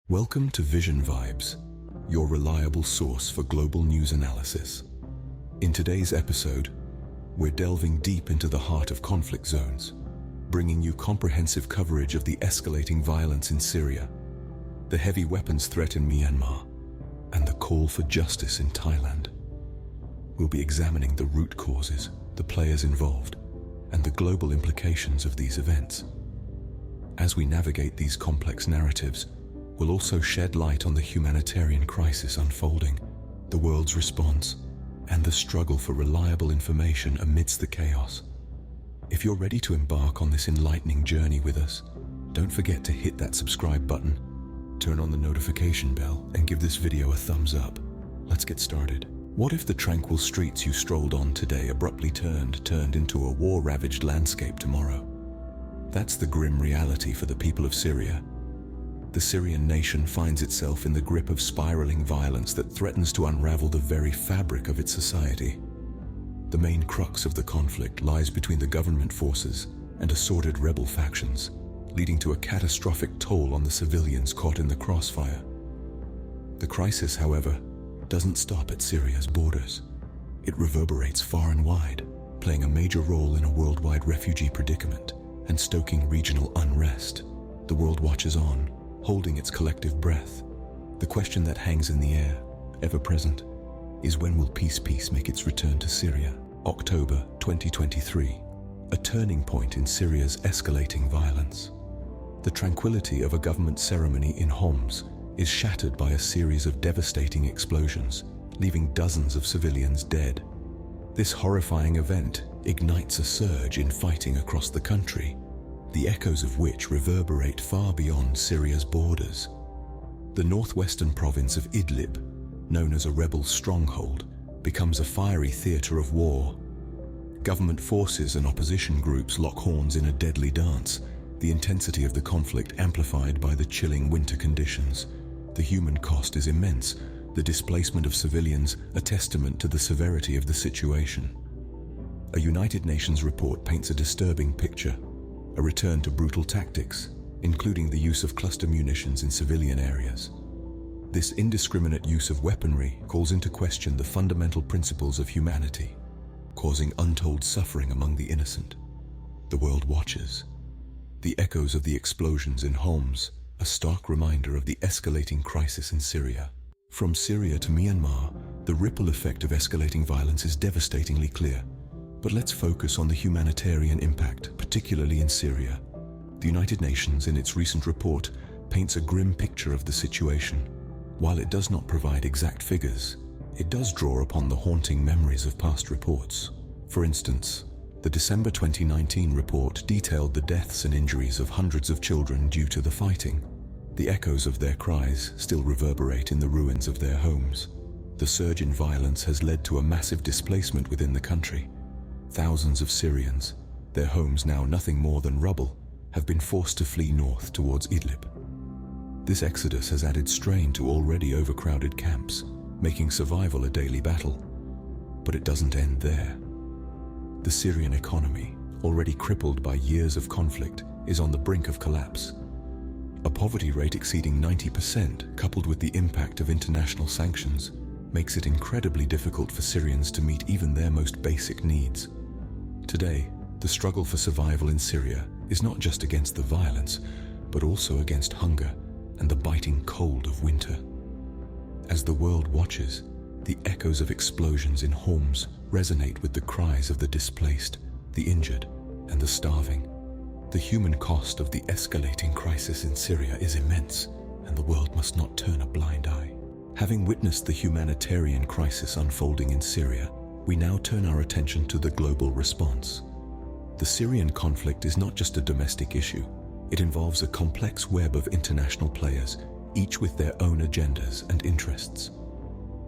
Welcome to Vision Vibes, your reliable source for global news analysis. In today's episode, we're delving deep into the heart of conflict zones, bringing you comprehensive coverage of the escalating violence in Syria, the heavy weapons threat in Myanmar, and the call for justice in Thailand. We'll be examining the root causes, the players involved, and the global implications of these events. As we navigate these complex narratives, we'll also shed light on the humanitarian crisis unfolding, the world's response, and the struggle for reliable information amidst the chaos. If you're ready to embark on this enlightening journey with us, don't forget to hit that subscribe button, turn on the notification bell, and give this video a thumbs up. Let's get started. What if the tranquil streets you strolled on today abruptly turned into a war-ravaged landscape tomorrow? That's the grim reality for the people of Syria. The Syrian nation finds itself in the grip of spiraling violence that threatens to unravel the very fabric of its society. The main crux of the conflict lies between the government forces and assorted rebel factions, leading to a catastrophic toll on the civilians caught in the crossfire. The crisis, however, doesn't stop at Syria's borders. It reverberates far and wide, playing a major role in a worldwide refugee predicament and stoking regional unrest. The world watches on, holding its collective breath. The question that hangs in the air, ever present, is when will peace make its return to Syria? October 2023, a turning point in Syria's escalating violence. The tranquility of a government ceremony in Homs is shattered by a series of devastating explosions, leaving dozens of civilians dead. This horrifying event ignites a surge in fighting across the country, the echoes of which reverberate far beyond Syria's borders. The northwestern province of Idlib, known as a rebel stronghold, becomes a fiery theater of war. Government forces and opposition groups lock horns in a deadly dance, the intensity of the conflict amplified by the chilling winter conditions. The human cost is immense, the displacement of civilians a testament to the severity of the situation. A United Nations report paints a disturbing picture. A return to brutal tactics, including the use of cluster munitions in civilian areas. This indiscriminate use of weaponry calls into question the fundamental principles of humanity, causing untold suffering among the innocent. The world watches. The echoes of the explosions in Homs, a stark reminder of the escalating crisis in Syria. From Syria to Myanmar, the ripple effect of escalating violence is devastatingly clear. But let's focus on the humanitarian impact, particularly in Syria. The United Nations, in its recent report, paints a grim picture of the situation. While it does not provide exact figures, it does draw upon the haunting memories of past reports. For instance, the December 2019 report detailed the deaths and injuries of hundreds of children due to the fighting. The echoes of their cries still reverberate in the ruins of their homes. The surge in violence has led to a massive displacement within the country. Thousands of Syrians, their homes now nothing more than rubble, have been forced to flee north towards Idlib. This exodus has added strain to already overcrowded camps, making survival a daily battle. But it doesn't end there. The Syrian economy, already crippled by years of conflict, is on the brink of collapse. A poverty rate exceeding 90%, coupled with the impact of international sanctions, makes it incredibly difficult for Syrians to meet even their most basic needs. Today, the struggle for survival in Syria is not just against the violence, but also against hunger and the biting cold of winter. As the world watches, the echoes of explosions in Homs resonate with the cries of the displaced, the injured, and the starving. The human cost of the escalating crisis in Syria is immense, and the world must not turn a blind eye. Having witnessed the humanitarian crisis unfolding in Syria, we now turn our attention to the global response. The Syrian conflict is not just a domestic issue. It involves a complex web of international players, each with their own agendas and interests.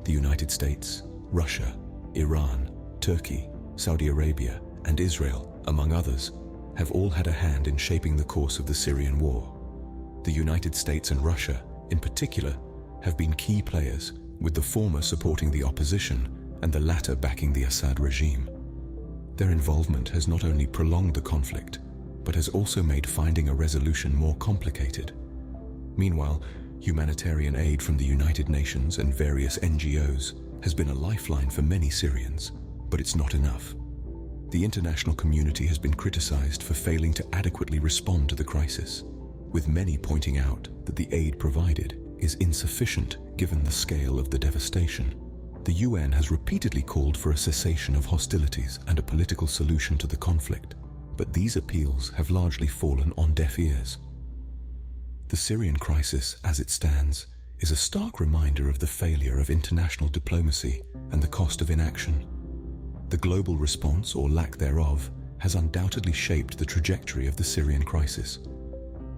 The United States, Russia, Iran, Turkey, Saudi Arabia, and Israel, among others, have all had a hand in shaping the course of the Syrian war. The United States and Russia, in particular, have been key players, with the former supporting the opposition and the latter backing the Assad regime. Their involvement has not only prolonged the conflict, but has also made finding a resolution more complicated. Meanwhile, Humanitarian aid from the United Nations and various NGOs has been a lifeline for many Syrians, but it's not enough. The international community has been criticized for failing to adequately respond to the crisis, with many pointing out that the aid provided is insufficient given the scale of the devastation. The UN has repeatedly called for a cessation of hostilities and a political solution to the conflict, but these appeals have largely fallen on deaf ears. The Syrian crisis, as it stands, is a stark reminder of the failure of international diplomacy and the cost of inaction. The global response, or lack thereof, has undoubtedly shaped the trajectory of the Syrian crisis.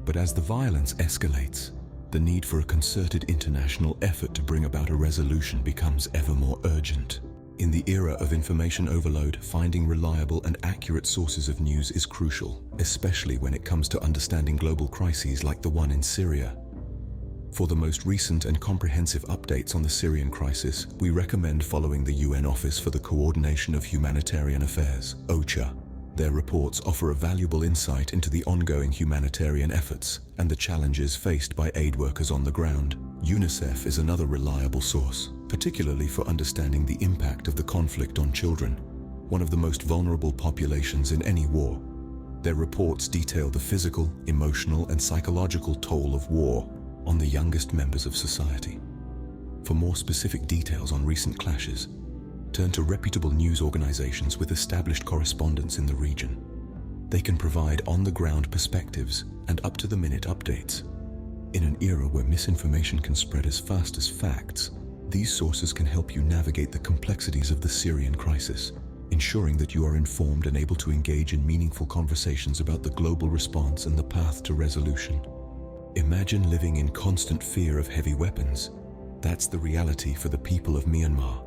But as the violence escalates, the need for a concerted international effort to bring about a resolution becomes ever more urgent. In the era of information overload, finding reliable and accurate sources of news is crucial, especially when it comes to understanding global crises like the one in Syria. For the most recent and comprehensive updates on the Syrian crisis, we recommend following the UN Office for the Coordination of Humanitarian Affairs, OCHA. Their reports offer a valuable insight into the ongoing humanitarian efforts and the challenges faced by aid workers on the ground. UNICEF is another reliable source, particularly for understanding the impact of the conflict on children, one of the most vulnerable populations in any war. Their reports detail the physical, emotional, and psychological toll of war on the youngest members of society. For more specific details on recent clashes, turn to reputable news organizations with established correspondents in the region. They can provide on-the-ground perspectives and up-to-the-minute updates. In an era where misinformation can spread as fast as facts, these sources can help you navigate the complexities of the Syrian crisis, ensuring that you are informed and able to engage in meaningful conversations about the global response and the path to resolution. Imagine living in constant fear of heavy weapons. That's the reality for the people of Myanmar.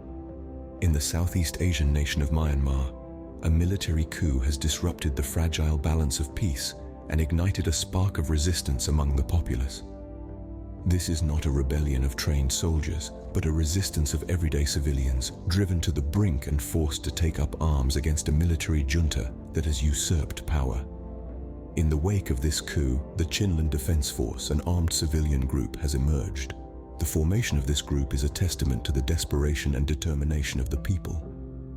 In the Southeast Asian nation of Myanmar, a military coup has disrupted the fragile balance of peace and ignited a spark of resistance among the populace. This is not a rebellion of trained soldiers, but a resistance of everyday civilians driven to the brink and forced to take up arms against a military junta that has usurped power. In the wake of this coup, the Chinland Defense Force, an armed civilian group, has emerged. The formation of this group is a testament to the desperation and determination of the people.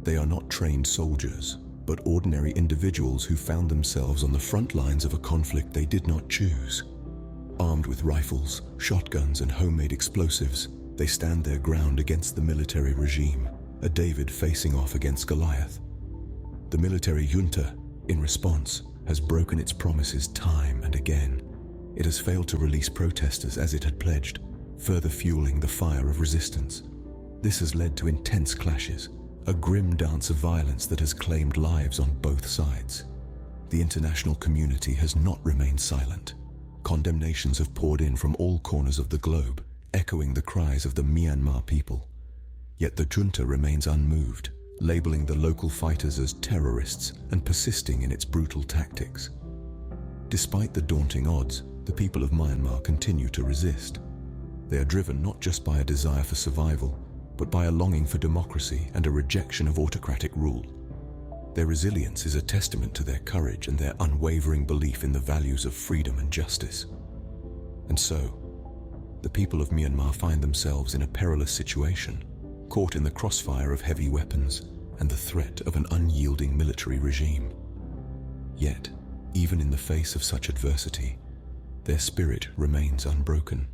They are not trained soldiers, but ordinary individuals who found themselves on the front lines of a conflict they did not choose. Armed with rifles, shotguns, and homemade explosives, they stand their ground against the military regime, a David facing off against Goliath. The military junta, in response, has broken its promises time and again. It has failed to release protesters as it had pledged, further fueling the fire of resistance. This has led to intense clashes, a grim dance of violence that has claimed lives on both sides. The international community has not remained silent. Condemnations have poured in from all corners of the globe, echoing the cries of the Myanmar people. Yet the junta remains unmoved, labeling the local fighters as terrorists and persisting in its brutal tactics. Despite the daunting odds, the people of Myanmar continue to resist. They are driven not just by a desire for survival, but by a longing for democracy and a rejection of autocratic rule. Their resilience is a testament to their courage and their unwavering belief in the values of freedom and justice. And so, the people of Myanmar find themselves in a perilous situation, caught in the crossfire of heavy weapons and the threat of an unyielding military regime. Yet, even in the face of such adversity, their spirit remains unbroken.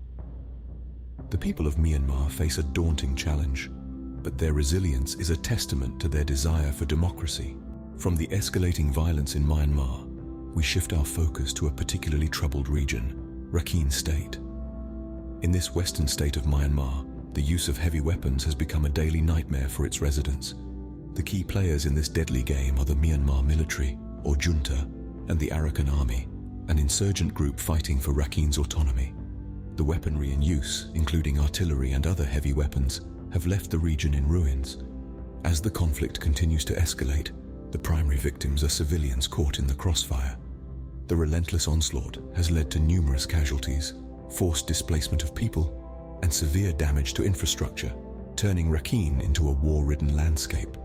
The people of Myanmar face a daunting challenge, but their resilience is a testament to their desire for democracy. From the escalating violence in Myanmar, we shift our focus to a particularly troubled region, Rakhine State. In this western state of Myanmar, the use of heavy weapons has become a daily nightmare for its residents. The key players in this deadly game are the Myanmar military, or junta, and the Arakan Army, an insurgent group fighting for Rakhine's autonomy. The weaponry in use, including artillery and other heavy weapons, have left the region in ruins. As the conflict continues to escalate, the primary victims are civilians caught in the crossfire. The relentless onslaught has led to numerous casualties, forced displacement of people, and severe damage to infrastructure, turning Rakhine into a war-ridden landscape.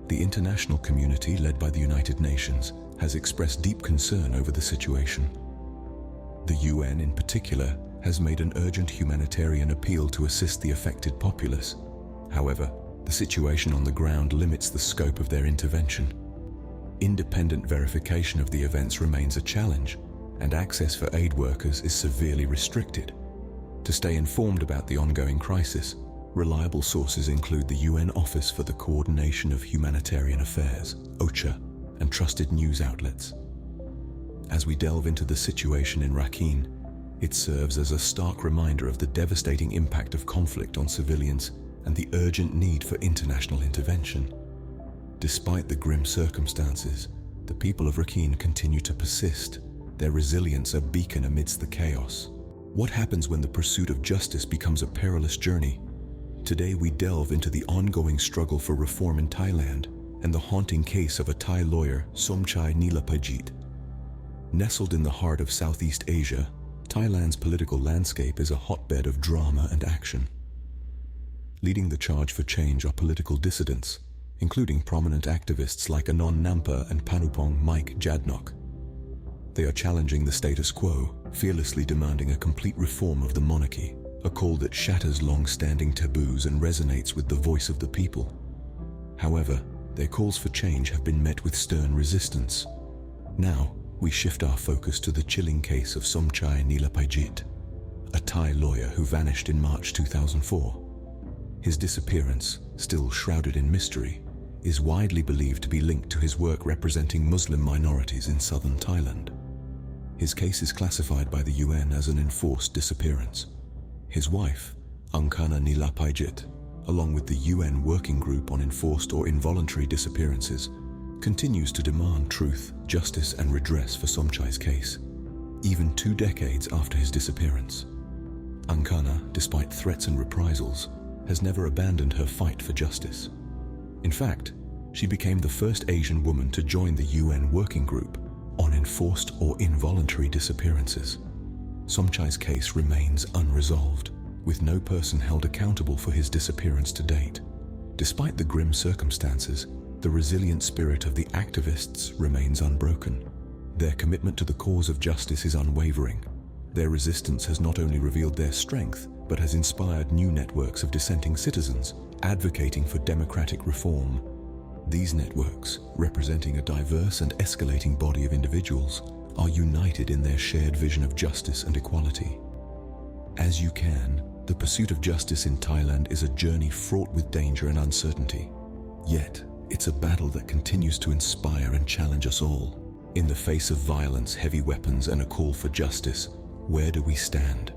The international community, led by the United Nations, has expressed deep concern over the situation. The UN, in particular, has made an urgent humanitarian appeal to assist the affected populace. However, the situation on the ground limits the scope of their intervention. Independent verification of the events remains a challenge, and access for aid workers is severely restricted. To stay informed about the ongoing crisis, reliable sources include the UN Office for the Coordination of Humanitarian Affairs, OCHA, and trusted news outlets. As we delve into the situation in Rakhine, it serves as a stark reminder of the devastating impact of conflict on civilians and the urgent need for international intervention. Despite the grim circumstances, the people of Rakhine continue to persist, their resilience a beacon amidst the chaos. What happens when the pursuit of justice becomes a perilous journey? Today we delve into the ongoing struggle for reform in Thailand and the haunting case of a Thai lawyer, Somchai Nilapajit. Nestled in the heart of Southeast Asia, Thailand's political landscape is a hotbed of drama and action. Leading the charge for change are political dissidents, including prominent activists like Anon Nampa and Panupong Mike Jadnok. They are challenging the status quo, fearlessly demanding a complete reform of the monarchy, a call that shatters long-standing taboos and resonates with the voice of the people. However, their calls for change have been met with stern resistance. Now, we shift our focus to the chilling case of Somchai Nilapajit, a Thai lawyer who vanished in March 2004. His disappearance, still shrouded in mystery, is widely believed to be linked to his work representing Muslim minorities in southern Thailand. His case is classified by the UN as an enforced disappearance. His wife, Angkana Nilapajit, along with the UN Working Group on Enforced or Involuntary Disappearances, continues to demand truth, justice and redress for Somchai's case, even 2 decades after his disappearance. Angkana, despite threats and reprisals, has never abandoned her fight for justice. In fact, she became the first Asian woman to join the UN Working Group on Enforced or Involuntary Disappearances. Somchai's case remains unresolved, with no person held accountable for his disappearance to date. Despite the grim circumstances, the resilient spirit of the activists remains unbroken. Their commitment to the cause of justice is unwavering. Their resistance has not only revealed their strength, but has inspired new networks of dissenting citizens advocating for democratic reform. These networks, representing a diverse and escalating body of individuals, are united in their shared vision of justice and equality. As you can, the pursuit of justice in Thailand is a journey fraught with danger and uncertainty. Yet, it's a battle that continues to inspire and challenge us all. In the face of violence, heavy weapons, and a call for justice, where do we stand?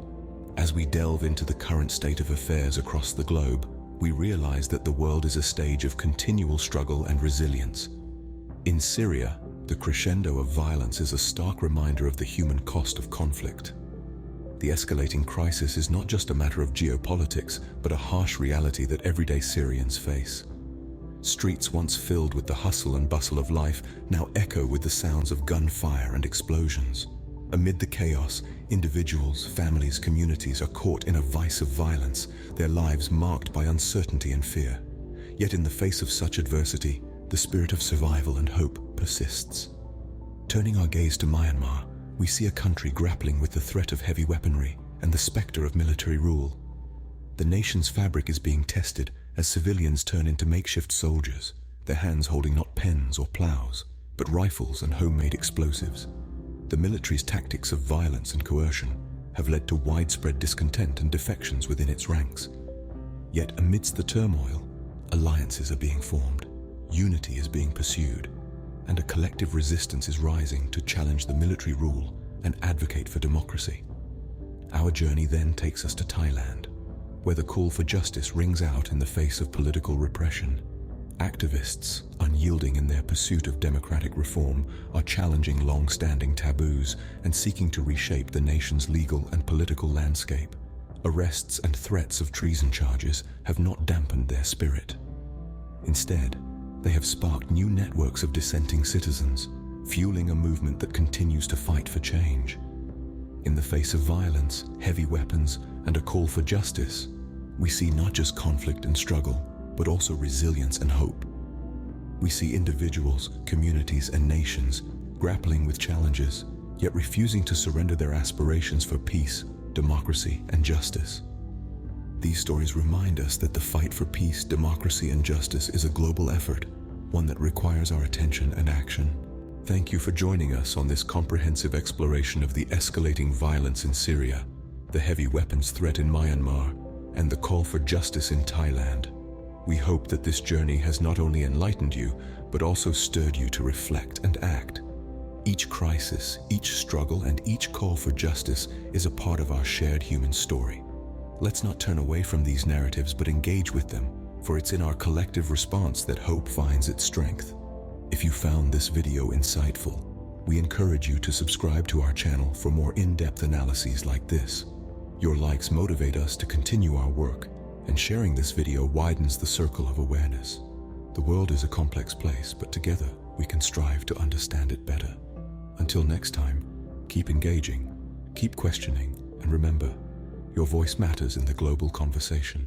As we delve into the current state of affairs across the globe, we realize that the world is a stage of continual struggle and resilience. In Syria, the crescendo of violence is a stark reminder of the human cost of conflict. The escalating crisis is not just a matter of geopolitics, but a harsh reality that everyday Syrians face. Streets once filled with the hustle and bustle of life now echo with the sounds of gunfire and explosions. Amid the chaos, individuals, families, communities are caught in a vice of violence, their lives marked by uncertainty and fear. Yet in the face of such adversity, the spirit of survival and hope persists. Turning our gaze to Myanmar, we see a country grappling with the threat of heavy weaponry and the specter of military rule. The nation's fabric is being tested as civilians turn into makeshift soldiers, their hands holding not pens or plows, but rifles and homemade explosives. The military's tactics of violence and coercion have led to widespread discontent and defections within its ranks. Yet amidst the turmoil, alliances are being formed, unity is being pursued, and a collective resistance is rising to challenge the military rule and advocate for democracy. Our journey then takes us to Thailand, where the call for justice rings out in the face of political repression. Activists, unyielding in their pursuit of democratic reform, are challenging long-standing taboos and seeking to reshape the nation's legal and political landscape. Arrests and threats of treason charges have not dampened their spirit. Instead, they have sparked new networks of dissenting citizens, fueling a movement that continues to fight for change. In the face of violence, heavy weapons, and a call for justice, we see not just conflict and struggle, but also resilience and hope. We see individuals, communities, and nations grappling with challenges, yet refusing to surrender their aspirations for peace, democracy, and justice. These stories remind us that the fight for peace, democracy, and justice is a global effort, one that requires our attention and action. Thank you for joining us on this comprehensive exploration of the escalating violence in Syria, the heavy weapons threat in Myanmar, and the call for justice in Thailand. We hope that this journey has not only enlightened you, but also stirred you to reflect and act. Each crisis, each struggle, and each call for justice is a part of our shared human story. Let's not turn away from these narratives, but engage with them, for it's in our collective response that hope finds its strength. If you found this video insightful, we encourage you to subscribe to our channel for more in-depth analyses like this. Your likes motivate us to continue our work, and sharing this video widens the circle of awareness. The world is a complex place, but together we can strive to understand it better. Until next time, keep engaging, keep questioning, and remember, your voice matters in the global conversation.